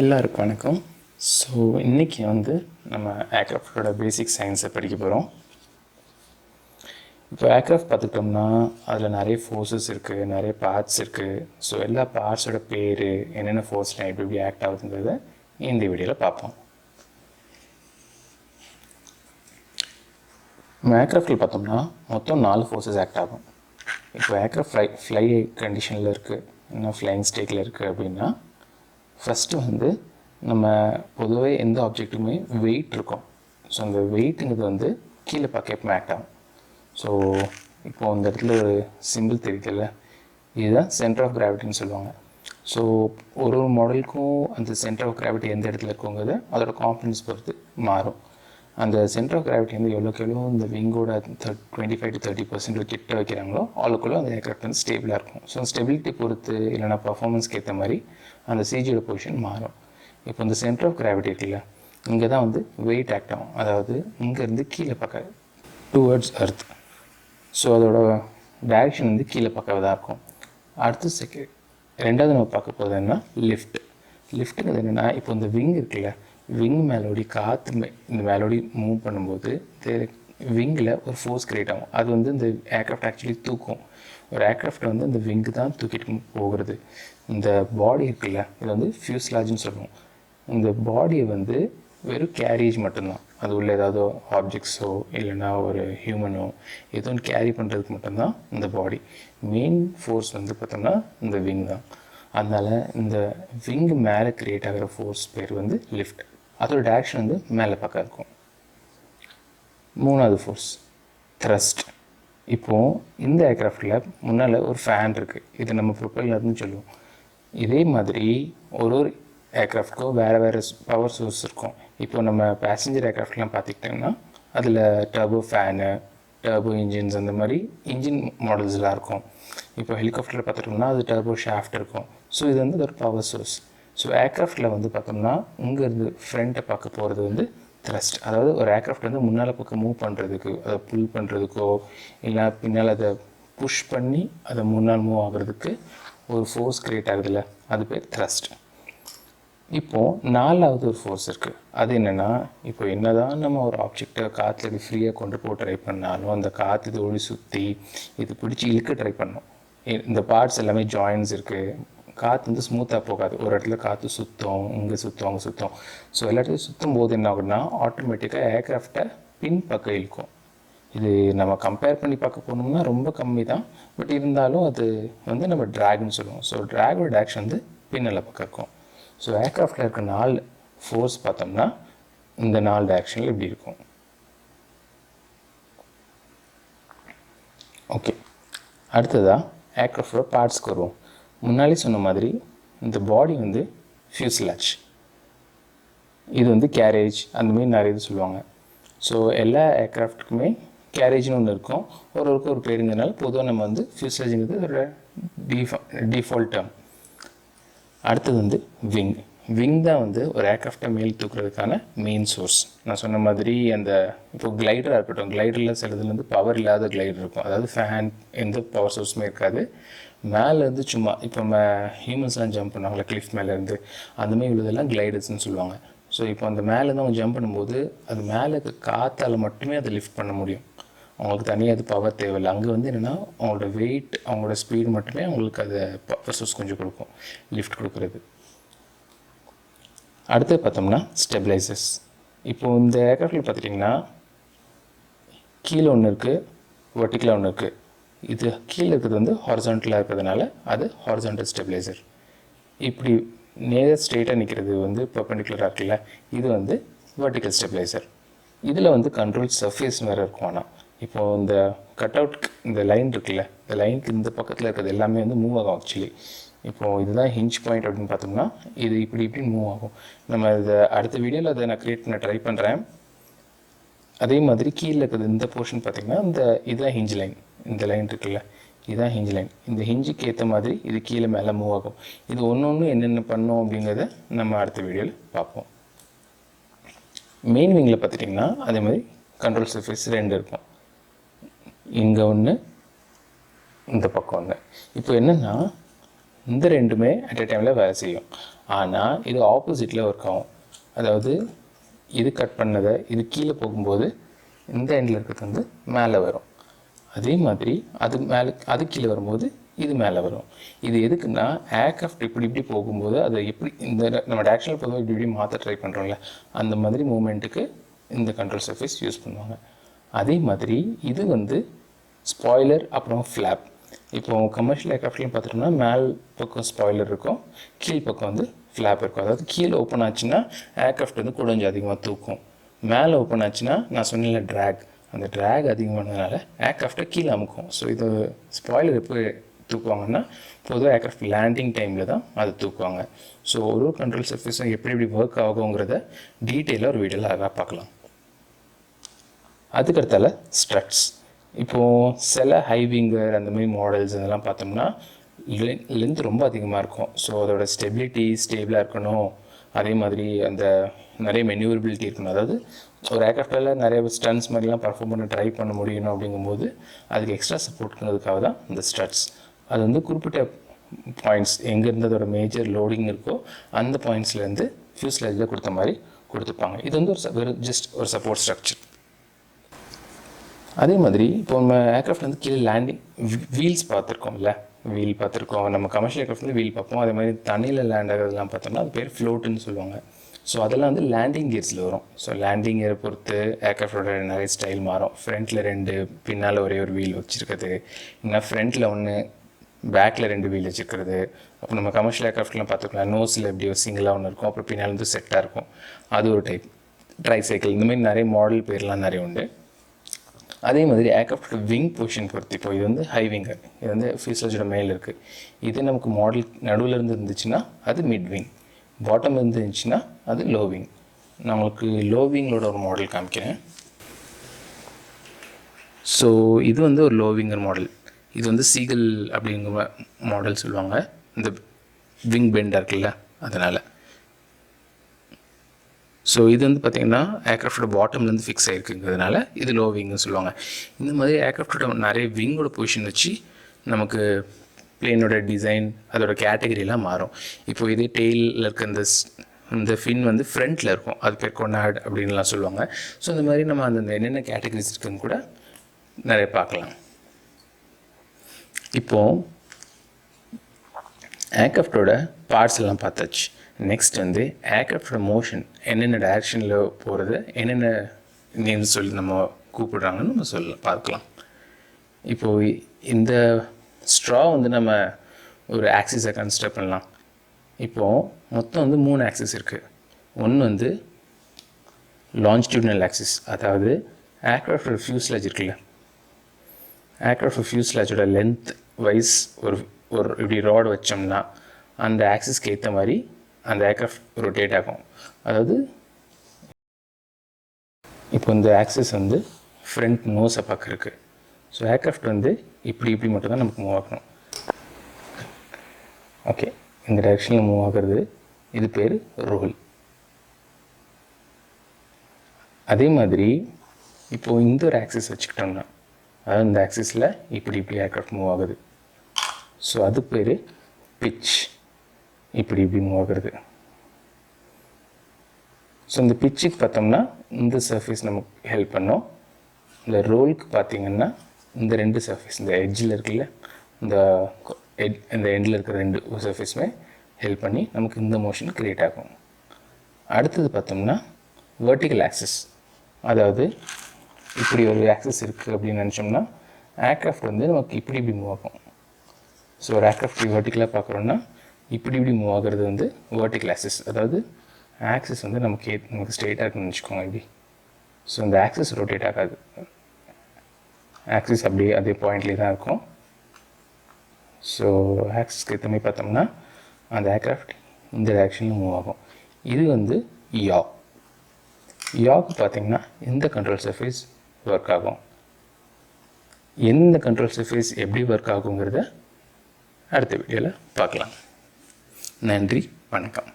எல்லாருக்கும் வணக்கம். ஸோ இன்றைக்கி நம்ம ஏர்க்ராஃப்டோட பேசிக் சயின்ஸை படிக்க போகிறோம். இப்போ ஏர்க்ராஃப்ட் பார்த்துக்கிட்டோம்னா அதில் நிறைய ஃபோர்ஸஸ் இருக்குது, நிறைய பார்ட்ஸ் இருக்குது. ஸோ எல்லா பார்ட்ஸோட பேர் என்னென்ன ஃபோர்ஸ்லாம் எப்படி எப்படி ஆக்ட் ஆகுதுங்கிறத இந்த வீடியோவில் பார்ப்போம். நம்ம ஏர்க்ராஃப்டில் பார்த்தோம்னா மொத்தம் 4 ஃபோர்ஸஸ் ஆக்ட் ஆகும். இப்போ ஏர்க்ராஃப்ட் ஃப்ளை கண்டிஷனில் இருக்குது, இன்னும் ஃப்ளைங் ஸ்டேட்டில் இருக்குது அப்படின்னா ஃபஸ்ட்டு நம்ம பொதுவாக எந்த ஆப்ஜெக்ட்டுமே வெயிட் இருக்கும். ஸோ அந்த வெயிட்டுங்கிறது கீழே பார்க்க எப்போ ஆக்ட் ஆகும். ஸோ இப்போது இந்த இடத்துல ஒரு சிம்பிள் தெரியுதுல்ல, இதுதான் சென்டர் ஆஃப் கிராவிட்டின்னு சொல்லுவாங்க. ஸோ ஒரு மாடலுக்கும் அந்த சென்டர் ஆஃப் கிராவிட்டி எந்த இடத்துல இருக்குங்கிறது அதோட காம்பனன்ஸ் பொறுத்து மாறும். அந்த சென்டர் ஆஃப் கிராவிட்டி எவ்வளோக்கு எவ்வளோ இந்த விங்கோட 25 to 30% கிட்ட வைக்கிறாங்களோ அவ்வளோக்குள்ள அந்த ஏர்க்ராஃப்ட் ஸ்டேபிளாக இருக்கும். ஸோ ஸ்டெபிலிட்டி பொறுத்து இல்லைனா பர்ஃபார்மன்ஸ்க்கு ஏற்ற மாதிரி அந்த சிஜியோட பொசிஷன் மாறும். இப்போ இந்த சென்டர் ஆஃப் கிராவிட்டி இருக்குல்ல, இங்கே தான் வெயிட் ஆக்ட் ஆகும். அதாவது இங்கேருந்து கீழே பார்க்க டுவர்ட்ஸ் எர்த். ஸோ அதோட டைரெக்ஷன் கீழே பார்க்க தான் இருக்கும். அடுத்து ரெண்டாவது நம்ம பார்க்க போகிறது என்ன, லிஃப்ட். லிஃப்ட்டுங்கிறது என்னென்னா, இப்போ இந்த விங் இருக்குல்ல, விங் மேலோடி காற்று இந்த மேலோடி மூவ் பண்ணும்போது விங்கில் ஒரு ஃபோர்ஸ் கிரியேட் ஆகும். அது இந்த ஏர்க்ராஃப்ட் ஆக்சுவலி தூக்கும். ஒரு ஏர்க்ராஃப்ட் இந்த விங்கு தான் தூக்கிட்டு போகிறது. இந்த பாடி இருக்குல்ல, இது ஃபியூஸ்லாஜ்னு சொல்லுவோம். இந்த பாடியை வெறும் கேரேஜ் மட்டும்தான். அது உள்ள ஏதாவது ஆப்ஜெக்ட்ஸோ இல்லைன்னா ஒரு ஹியூமனோ ஏதோ ஒன்று கேரி பண்ணுறதுக்கு மட்டும்தான் இந்த பாடி. மெயின் ஃபோர்ஸ் பார்த்தோம்னா இந்த விங் தான். அதனால் இந்த விங் மேலே க்ரியேட் ஆகிற ஃபோர்ஸ் பேர் லிஃப்ட். அதோட டேரக்ஷன் மேலே பக்கம் இருக்கும். மூணாவது ஃபோர்ஸ் த்ரஸ்ட். இப்போது இந்த ஏர்க்ராஃப்டில் முன்னால் ஒரு ஃபேன் இருக்குது, இது நம்ம ப்ரொப்பல்லர்னு சொல்லுவோம். இதே மாதிரி ஒரு ஏர்க்ராஃப்ட்க்கும் வேறு வேறு பவர் சோர்ஸ் இருக்கும். இப்போ நம்ம பேசஞ்சர் ஏர்க்ராஃப்ட்லாம் பார்த்துக்கிட்டோம்னா அதில் டர்போ ஃபேனு, டர்போ இன்ஜின்ஸ், அந்த மாதிரி இன்ஜின் மாடல்ஸ்லாம் இருக்கும். இப்போ ஹெலிகாப்டரில் பார்த்துட்டோம்னா அது டர்போ ஷாஃப்ட் இருக்கும். ஸோ இது ஒரு பவர் சோர்ஸ். ஸோ ஏர்க்ராஃப்டில் பார்த்தோம்னா இங்கேருந்து ஃப்ரண்ட்டை பார்க்க போகிறது த்ரஸ்ட். அதாவது ஒரு ஏர்க்ராஃப்ட் முன்னால் பக்கம் மூவ் பண்ணுறதுக்கு, அதை புல் பண்ணுறதுக்கோ இல்லை பின்னால் அதை புஷ் பண்ணி அதை முன்னால் மூவ் ஆகிறதுக்கு ஒரு ஃபோர்ஸ் க்ரியேட் ஆகுதுல்ல, அது பேர் த்ரஸ்ட். இப்போது நாலாவது ஒரு ஃபோர்ஸ் இருக்குது. அது என்னென்னா, இப்போ என்ன தான் நம்ம ஒரு ஆப்ஜெக்டை காற்றுல இது ஃப்ரீயாக கொண்டு போக ட்ரை பண்ணாலும் அந்த காற்று இது ஒளி சுற்றி இது பிடிச்சி இழுக்க ட்ரை பண்ணணும். இந்த பார்ட்ஸ் எல்லாமே ஜாயின்ஸ் இருக்குது. காற்று ஸ்மூத்தாக போகாது. ஒரு இடத்துல காற்று சுற்றும், இங்கே சுற்றும், அங்கே சுற்றும். ஸோ எல்லா இடத்துலையும் சுற்றும் போது என்ன ஆகுதுன்னா ஆட்டோமேட்டிக்காக ஏர்க்ராஃப்டை பின் பக்கம் இழுக்கும். இது நம்ம கம்பேர் பண்ணி பார்க்க போனோம்னா ரொம்ப கம்மி தான். பட் இருந்தாலும் அது நம்ம ட்ராக்னு சொல்லுவோம். ஸோ ட்ராகோட டேரக்ஷன் பின்னல பக்கம் இருக்கும். ஸோ ஏர்க்ராஃப்டில் இருக்க 4 ஃபோர்ஸ் பார்த்தோம்னா இந்த 4 டைரக்ஷனில் இப்படி இருக்கும். ஓகே, அடுத்ததாக ஏர்க்ராஃப்டோட பார்ட்ஸ்க்கு வருவோம். முன்னாடி சொன்ன மாதிரி இந்த பாடி ஃபியூஸ்லாஜ், இது கேரேஜ், அந்தமாரி நிறைய இது சொல்லுவாங்க. ஸோ எல்லா ஏர்க்ராஃப்ட்டுக்குமே கேரேஜ்னு ஒன்று இருக்கும். ஒருவருக்கு ஒரு பேருங்கிறதுனால பொதுவாக நம்ம ஃபியூஸ்லாஜுங்கிறது ஒரு டிஃபால்ட் டேர்ம். அடுத்தது விங். விங் தான் ஒரு ஏர்க்ராஃப்டை மேல் தூக்குறதுக்கான மெயின் சோர்ஸ். நான் சொன்ன மாதிரி அந்த இப்போ கிளைடராக இருக்கட்டும், கிளைடரில் சிலதுலேருந்து பவர் இல்லாத கிளைடர் இருக்கும். அதாவது ஃபேன், எந்த பவர் சோர்ஸுமே இருக்காது. மேலேருந்து சும்மா இப்போ நம்ம ஹியூமன்ஸ்லாம் ஜம்ப் பண்ணுவாங்களே கிளிஃப் மேலேருந்து, அந்தமாதிரி உள்ளதெல்லாம் கிளைடர்ஸ்னு சொல்லுவாங்க. ஸோ இப்போ அந்த மேலேருந்து அவங்க ஜம்ப் பண்ணும்போது அது மேலே காற்றால் மட்டுமே அதை லிஃப்ட் பண்ண முடியும். அவங்களுக்கு தனியாக அது பவர் தேவையில்லை. அங்கே என்னென்னா அவங்களோட வெயிட், அவங்களோட ஸ்பீடு மட்டுமே அவங்களுக்கு அதை பவர் சோர்ஸ் கொஞ்சம் கொடுக்கும், லிஃப்ட் கொடுக்குறது. அடுத்து பார்த்தோம்னா ஸ்டெபிளைசர்ஸ். இப்போது இந்த ஏர்க்ராஃப்டில் பார்த்துட்டிங்கன்னா கீழே ஒன்று இருக்குது, வெர்டிக்கலாக ஒன்று இருக்குது. இது கீழே இருக்கிறது ஹாரிசான்டலாக இருக்கிறதுனால அது ஹாரிசான்டல் ஸ்டெபிளைசர். இப்படி நேராக ஸ்ட்ரெயிட்டாக நிற்கிறது பெர்பெண்டிகுலராக இருக்குல்ல, இது வெர்டிக்கல் ஸ்டெபிளைசர். இதில் கண்ட்ரோல் சர்ஃபேஸ் வேறு இருக்கும். ஆனால் இப்போது இந்த கட் அவுட் இந்த லைன் இருக்குல்ல, இந்த லைனுக்கு இந்த பக்கத்தில் இருக்கிறது எல்லாமே மூவ் ஆகும் ஆக்சுவலி. இப்போது இதுதான் ஹிஞ்ச் பாயிண்ட் அப்படின்னு பார்த்தோம்னா இது இப்படி மூவ் ஆகும். நம்ம இதை அடுத்த வீடியோவில் அதை நான் க்ரியேட் பண்ண ட்ரை பண்ணுறேன். அதே மாதிரி கீழே இருக்கிறது இந்த போர்ஷன் பார்த்திங்கன்னா இதுதான் ஹிஞ்ச் லைன். இந்த லைன் இருக்குல்ல, இதுதான் ஹிஞ்ச் லைன். இந்த ஹிஞ்சுக்கு ஏற்ற மாதிரி இது கீழே மேலே மூவ் ஆகும். இது ஒன்று என்னென்ன பண்ணோம் அப்படிங்கிறத நம்ம அடுத்த வீடியோவில் பார்ப்போம். மெயின் விங்கில் பார்த்துட்டிங்கன்னா அதே மாதிரி கண்ட்ரோல் சர்ஃபேஸ் 2 இருக்கும். இங்கே ஒன்று, இந்த பக்கம் ஒன்று. இப்போ என்னென்னா இந்த ரெண்டுமே அட் எ டைமில் வேலை செய்யும். ஆனால் இது ஆப்போசிட்டில் ஒர்க் ஆகும். அதாவது இது கட் பண்ணதை இது கீழே போகும்போது இந்த எண்டில் இருக்கிறது வந்து மேலே வரும். அதே மாதிரி அது கீழே வரும்போது இது மேலே வரும். இது எதுக்குன்னா ஏர்க்ராஃப்ட் இப்படி போகும்போது அதை எப்படி இந்த நம்ம டேரக்ஷனில் பொதுவாக இப்படி மாற்ற ட்ரை பண்ணுறோம்ல, அந்த மாதிரி மூமெண்ட்டுக்கு இந்த கண்ட்ரோல் சர்ஃபேஸ் யூஸ் பண்ணுவாங்க. அதே மாதிரி இது வந்து ஸ்பாய்லர் அப்புறம் ஃப்ளாப். இப்போது கமர்ஷியல் ஏர்க்ராஃப்ட்லையும் பார்த்துட்டோம்னா மேல் பக்கம் ஸ்பாய்லர் இருக்கும், கீழ் பக்கம் வந்து ஃப்ளாப் இருக்கும். அதாவது கீழே ஓப்பன் ஆச்சுன்னா ஏர்க்ராஃப்ட் வந்து கொஞ்சம் அதிகமாக தூக்கும். மேலே ஓப்பன் ஆச்சுன்னா நான் சொன்னேன்ல ட்ராக், அந்த ட்ராக் அதிகமானதுனால ஏர்க்ராஃப்டை கீழே அமுக்கும். ஸோ இது ஸ்பாய்லர் எப்போ தூக்குவாங்கன்னா பொதுவாக ஏர்க்ராஃப்ட் லேண்டிங் டைமில் தான் அதை தூக்குவாங்க. ஸோ ஒரு கண்ட்ரோல் சர்ஃபேஸும் எப்படி ஒர்க் ஆகுங்கிறத டீட்டெயிலாக ஒரு வீடியோவில் அழகாக பார்க்கலாம். அதுக்கடுத்தால ஸ்ட்ரட்ஸ். இப்போது சில ஹைவிங்கர் அந்த மாதிரி மாடல்ஸ் இதெல்லாம் பார்த்தோம்னா லென்த் ரொம்ப அதிகமாக இருக்கும். ஸோ அதோட ஸ்டேபிளாக இருக்கணும். அதே மாதிரி அந்த நிறைய மெனியூரபிலிட்டி இருக்கணும். அதாவது ஒரு ஏர்க்ராஃப்டில் நிறைய ஸ்டன்ஸ் மாதிரிலாம் பர்ஃபார்ம் பண்ண ட்ரை பண்ண முடியணும். அப்படிங்கும்போது அதுக்கு எக்ஸ்ட்ரா சப்போர்ட்ங்கிறதுக்காக தான் இந்த ஸ்ட்ரட்ஸ். அது வந்து குறிப்பிட்ட பாயிண்ட்ஸ் எங்கேருந்து அதோட மேஜர் லோடிங் இருக்கோ அந்த பாயிண்ட்ஸ்லேருந்து ஃபியூஸ்லேஜில் கொடுத்த மாதிரி கொடுத்துருப்பாங்க. இது வந்து ஜஸ்ட் ஒரு சப்போர்ட் ஸ்ட்ரக்சர். அதே மாதிரி இப்போ நம்ம ஏர்க்ராஃப்ட் வந்து கீழே லேண்டிங் வீல்ஸ் பார்த்துருக்கோம்ல, வீல் பார்த்துருக்கோம். நம்ம கமர்ஷியல் ஏர்க்ராஃப்ட் வந்து வீல் பார்ப்போம். அதே மாதிரி தண்ணியில் லேண்ட் ஆகிறதுலாம் பார்த்தோம்னா அது பேர் ஃப்ளோட்டுன்னு சொல்லுவாங்க. ஸோ அதெல்லாம் வந்து லேண்டிங் கியர்ஸில் வரும். ஸோ லேண்டிங் கியரை பொறுத்து ஏர்க்ராஃப்டோட நிறைய ஸ்டைல் மாறும். ஃப்ரண்ட்டில் 2, பின்னால் ஒரே ஒரு வீல் வச்சுருக்குது, இல்லைனா ஃப்ரண்ட்டில் 1, பேக்கில் 2 வீல் வச்சுருக்கிறது. அப்புறம் நம்ம கமர்ஷியல் ஏர்க்ராஃப்ட்லாம் பார்த்துக்கலாம், நோஸில் எப்படி ஒரு சிங்கிளாக ஒன்று இருக்கும், அப்புறம் பின்னால் வந்து செட்டாக இருக்கும், அது ஒரு டைப். ட்ரை சைக்கிள், இந்த மாதிரி நிறைய மாடல் பேர்லாம் நிறைய உண்டு. அதே மாதிரி ஏர்க்ராஃப்டோட விங் பொசிஷன் பொறுத்து, இப்போ இது வந்து ஹை விங்கர், இது வந்து ஃபியூஸ்லேஜோட மேலே இருக்குது. இது நமக்கு மாடல் நடுவில் இருந்து இருந்துச்சுன்னா அது மிட் விங், பாட்டம் இருந்து இருந்துச்சுன்னா அது லோ விங். நான் உங்களுக்கு லோ விங்களோட ஒரு மாடல் காமிக்கிறேன். ஸோ இது வந்து ஒரு லோ விங்கர் மாடல். இது வந்து சீகல் அப்படிங்கிற மாடல் சொல்லுவாங்க, இந்த விங் பெண்டாக இருக்குல்ல அதனால். ஸோ இது வந்து பார்த்திங்கன்னா ஏர்க்ராஃப்டோட பாட்டம்லேருந்து ஃபிக்ஸ் ஆகிருக்குங்கிறதுனால இது லோ விங்னு சொல்லுவாங்க. இந்த மாதிரி ஏர்க்ராஃப்டோட நிறைய விங்கோட பொசிஷன் வச்சு நமக்கு பிளேனோட டிசைன் அதோட கேட்டகரியெலாம் மாறும். இப்போ இதே டெய்லில் இருக்க இந்த ஃபின் வந்து ஃப்ரண்ட்டில் இருக்கும், அது பேர் கொனாட் அப்படின்லாம் சொல்லுவாங்க. ஸோ இந்த மாதிரி நம்ம அந்த என்னென்ன கேட்டகரிஸ் இருக்குன்னு கூட நிறைய பார்க்கலாம். இப்போது ஏர்க்ராஃப்டோட பார்ட்ஸ் எல்லாம் பார்த்தாச்சு. நெக்ஸ்ட் வந்து ஏர்க்ராஃப்டோட மோஷன் என்னென்ன டைரக்ஷனில் போகிறது, என்னென்ன நேம்ஸ் சொல்லி நம்ம கூப்பிடுறாங்கன்னு நம்ம பார்க்கலாம். இப்போது இந்த ஸ்ட்ரா வந்து நம்ம ஒரு ஆக்சிஸை கன்சிடர் பண்ணலாம். இப்போது மொத்தம் வந்து 3 ஆக்சிஸ் இருக்குது. ஒன்று வந்து லாஞ்சிடியூட்னல் ஆக்சிஸ், அதாவது ஏர்க்ராஃப்டோட ஃபியூஸ்லேஜ் இருக்குல்ல, ஏர்க்ராஃப்ட் ஃபியூஸ்லேஜோட லென்த் வைஸ் ஒரு இப்படி ராட் வச்சோம்னா அந்த ஆக்சிஸ்க்கு ஏற்ற மாதிரி அந்த ஏர்க்ராஃப்ட் ரொட்டேட் ஆகும். அதாவது இப்போ இந்த ஆக்சிஸ் வந்து ஃப்ரண்ட் நோஸை பார்க்குறக்கு. ஸோ ஏர்க்ராஃப்ட் வந்து இப்படி மட்டும்தான் நமக்கு மூவ் ஆகணும். ஓகே, இந்த டைரெக்ஷனில் மூவ் ஆகிறது இது பேர் ரோல். அதே மாதிரி இப்போது இந்த ஒரு ஆக்சிஸ் வச்சுக்கிட்டோம்னா, அதாவது இந்த ஆக்சிஸில் இப்படி ஏர்க்ராஃப்ட் மூவ் ஆகுது. ஸோ அது பேர் பிட்ச், இப்படி மூவ் ஆகுறது. ஸோ இந்த பிட்சுக்கு பார்த்தோம்னா இந்த சர்ஃபேஸ் நமக்கு ஹெல்ப் பண்ணோம். இந்த ரோலுக்கு பார்த்திங்கன்னா இந்த 2 சர்ஃபேஸ், இந்த எட்ஜில் இருக்குல்ல, இந்த எண்டில் இருக்கிற 2 சர்ஃபேஸுமே ஹெல்ப் பண்ணி நமக்கு இந்த மோஷன் க்ரியேட் ஆகும். அடுத்தது பார்த்தோம்னா வெர்டிக்கல் ஆக்சிஸ், அதாவது இப்படி ஒரு ஆக்சிஸ் இருக்குது அப்படின்னு நினச்சோம்னா ஏர்க்ராஃப்ட் வந்து நமக்கு இப்படி மூவ் ஆகும். ஸோ ஒரு ஏர்க்ராஃப்ட் வெர்டிக்கலாக பார்க்குறோன்னா இப்படி மூவ் ஆகிறது வந்து வெர்டிக்கல் ஆக்சிஸ். அதாவது ஆக்சிஸ் வந்து நமக்கு ஸ்ட்ரெயிட்டாக இருக்குன்னு வச்சுக்கோங்க இப்படி. ஸோ இந்த ஆக்சிஸ் ரொட்டேட் ஆகாது, ஆக்சிஸ் அப்படியே அதே பாயிண்ட்லேயே தான் இருக்கும். ஸோ ஆக்சிஸ்க்கு ஏற்ற மாதிரி பார்த்தோம்னா அந்த ஏர்க்ராஃப்ட் இந்த டைரெக்ஷனில் மூவ் ஆகும். இது வந்து யாக்கு பார்த்திங்கன்னா இந்த கண்ட்ரோல் சர்ஃபேஸ் ஒர்க் ஆகும். எந்த கண்ட்ரோல் சர்ஃபேஸ் எப்படி ஒர்க் ஆகுங்கிறத அடுத்த வீடியோவில் பார்க்கலாம். நன்றி, வணக்கம்.